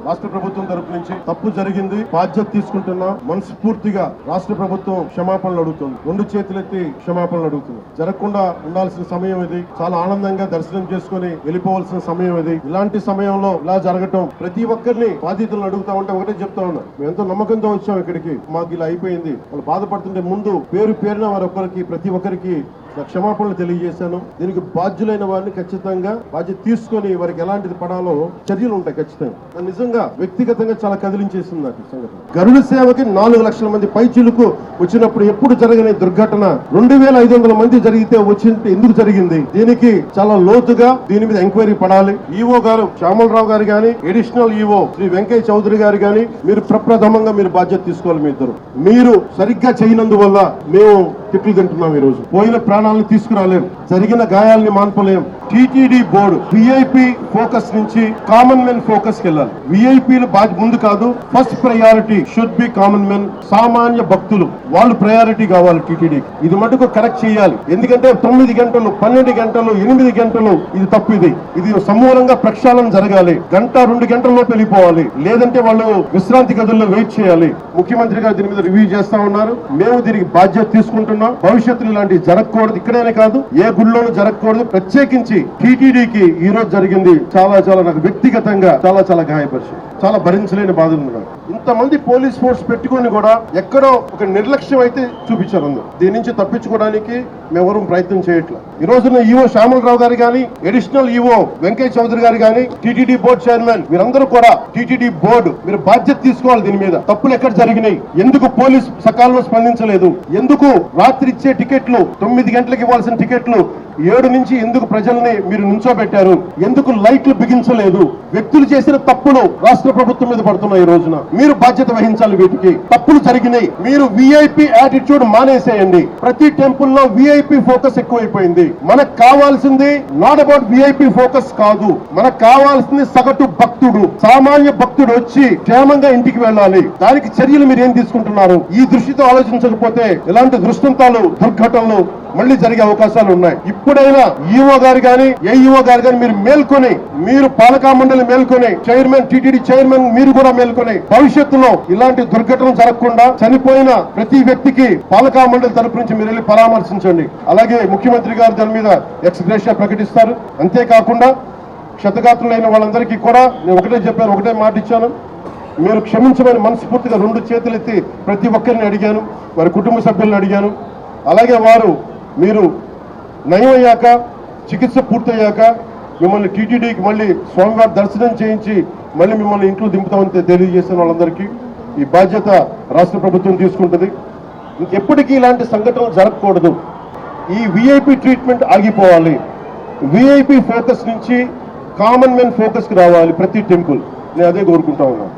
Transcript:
రాష్ట్ర ప్రభుత్వం తరపు నుంచి తప్పు జరిగింది, బాధ్యత తీసుకుంటున్నా, మనస్ఫూర్తిగా రాష్ట్ర ప్రభుత్వం క్షమాపణలు అడుగుతుంది, రెండు చేతులెత్తి క్షమాపణలు అడుగుతుంది. జరగకుండా ఉండాల్సిన సమయం ఇది. చాలా ఆనందంగా దర్శనం చేసుకుని వెళ్ళిపోవాల్సిన సమయం ఇది. ఇలాంటి సమయంలో ఇలా జరగటం ప్రతి ఒక్కరిని బాధితులను అడుగుతా ఉంటే ఒకటే చెప్తా ఉన్నా, మేము ఎంతో నమ్మకంతో వచ్చాం ఇక్కడికి, మాకు ఇలా అయిపోయింది. వాళ్ళు బాధపడుతుంటే ముందు పేరున వారొక్కరికి ప్రతి ఒక్కరికి క్షమాపణలు తెలియజేశాను. దీనికి బాధ్యులైన వారిని ఖచ్చితంగా బాధ్యత తీసుకొని వారికి ఎలాంటిది పడాలో చర్యలు ఉంటాయి ఖచ్చితంగా. నిజంగా వ్యక్తిగతంగా చాలా కదిలించేసింది నాకు సంఘటన. గరుడ సేవకి 4 లక్షల మంది పైచిలుకు వచ్చినప్పుడు ఎప్పుడు జరగని దుర్ఘటన 2500 మంది జరిగితే వచ్చింటే ఎందుకు జరిగింది? దీనికి చాలా లోతుగా దీని మీద ఎంక్వైరీ పడాలి. ఈవో గారు శ్యామలరావు గారు గాని, అడిషనల్ ఈవో శ్రీ వెంకయ్య చౌదరి గారు గాని మీరు ప్రప్రథమంగా మీరు బాధ్యత తీసుకోవాలి. మీ ఇద్దరు మీరు సరిగ్గా చేయనందువల్ల మేము తిట్లు తింటున్నాం. ఈ రోజు పోయిన ప్రాణాలను తీసుకురాలేం, జరిగిన గాయాలని మాన్పలేం. టీటీడీ బోర్డు విఐపి ఫోకస్ నుంచి కామన్ మెన్ ఫోకస్ కి వెళ్ళాలి. విఐపీలు ముందు కాదు, first priority should be common men. సామాన్య భక్తులు వాళ్ళు ప్రయారిటీ కావాలి టీటీడీ. ఇది మటుకు కరెక్ట్ చేయాలి. ఎందుకంటే 9 గంటలు 12 గంటలు 8 గంటలు ఇది తప్పు. ఇది సమూలంగా ప్రక్షాళన జరగాలి. గంట 2 గంటల్లో వెళ్ళిపోవాలి. లేదంటే వాళ్ళు విశ్రాంతి గదుల్లో వెయిట్ చేయాలి. ముఖ్యమంత్రి గారు దీని మీద రివ్యూ చేస్తా ఉన్నారు. మేము దీనికి బాధ్యత తీసుకుంటున్నాం. భవిష్యత్తులో ఇలాంటివి జరగకూడదు. ఇక్కడనే కాదు, ఏ గుళ్ళోనూ జరగకూడదు. ప్రత్యేకించి టీటీడీకి ఈ రోజు జరిగింది చాలా నాకు వ్యక్తిగతంగా చాలా గాయపరిచింది. చాలా భరించలేని బాధలు ఉన్నాయి. ఇంతమంది పోలీస్ ఫోర్స్ పెట్టుకుని కూడా ఎక్కడో ఒక నిర్లక్ష్యం అయితే చూపించారు. దీని నుంచి తప్పించుకోవడానికి మేమెవరూ ప్రయత్నం చేయట్లేదు. ఈ రోజున ఈవో శ్యామలరావు గారు గాని, అడిషనల్ ఈవో వెంకయ్య చౌదరి గారు గాని, టీటీడీ బోర్డు చైర్మన్ మీరందరూ కూడా టీటీడీ బోర్డు మీరు బాధ్యత తీసుకోవాలి. దీని మీద తప్పులు ఎక్కడ జరిగినాయి, ఎందుకు పోలీస్ సకాలంలో స్పందించలేదు, ఎందుకు రాత్రి ఇచ్చే టికెట్లు 9 గంటలకు ఇవ్వాల్సిన టికెట్లు 7 నుంచి ఎందుకు ప్రజల్ని మీరు నుంచోబెట్టారు, ఎందుకు లైట్లు బిగించలేదు, వ్యక్తులు చేసిన తప్పులు రాష్ట్ర ప్రభుత్వం మీద పడుతున్నాయి. ఈ రోజున మీరు బాధ్యత వహించాలి. వీటికి తప్పులు జరిగినాయి. మీరు విఐపి యాటిట్యూడ్ మానేసేయండి. ప్రతి టెంపుల్ లో విఐపి ఫోకస్ ఎక్కువైపోయింది. మనకు కావాల్సింది నాట్ అబౌట్ విఐపి ఫోకస్ కాదు, మనకు కావాల్సింది సగటు భక్తుడు, సామాన్య భక్తుడు వచ్చి క్షేమంగా ఇంటికి వెళ్ళాలి. దానికి చర్యలు మీరు ఏం తీసుకుంటున్నారు? ఈ దృష్టితో ఆలోచించకపోతే ఇలాంటి దృష్టాంతాలు దుర్ఘటనలు మళ్ళీ జరిగే అవకాశాలు ఉన్నాయి. ఇప్పుడైనా ఈఓ గారు గాని, ఏఈఓ గారు గాని మీరు మేల్కొని, మీరు పాలకా మండలి మేల్కొని, చైర్మన్ టీటీడీ చైర్మన్ మీరు కూడా మేల్కొని భవిష్యత్తులో ఇలాంటి దుర్ఘటనలు జరగకుండా చనిపోయిన ప్రతి వ్యక్తికి పాలకా మండలి తరపు నుంచి మీరు వెళ్ళి పరామర్శించండి. అలాగే ముఖ్యమంత్రి గారు దాని మీద ఎక్స్ గ్రేషియా ప్రకటిస్తారు. అంతేకాకుండా క్షతగాత్రులైన వాళ్ళందరికీ కూడా నేను ఒకటే చెప్పాను, ఒకటే మాట ఇచ్చాను, మీరు క్షమించమని మనస్ఫూర్తిగా 2 చేతులెత్తి ప్రతి ఒక్కరిని అడిగాను, వారి కుటుంబ సభ్యులను అడిగాను. అలాగే వారు మీరు నయమయ్యాక, చికిత్స పూర్తయ్యాక మిమ్మల్ని టీటీడీకి మళ్ళీ స్వామివారి దర్శనం చేయించి మళ్ళీ మిమ్మల్ని ఇంట్లో దింపుతామని తెలియజేసిన వాళ్ళందరికీ ఈ బాధ్యత రాష్ట్ర ప్రభుత్వం తీసుకుంటుంది. ఇంకెప్పటికీ ఇలాంటి సంఘటనలు జరగకూడదు. ఈ విఐపి ట్రీట్మెంట్ ఆగిపోవాలి. విఐపి ఫోకస్ నుంచి కామన్ మెన్ ఫోకస్కి రావాలి ప్రతి టెంపుల్. నేను అదే కోరుకుంటా ఉన్నాను.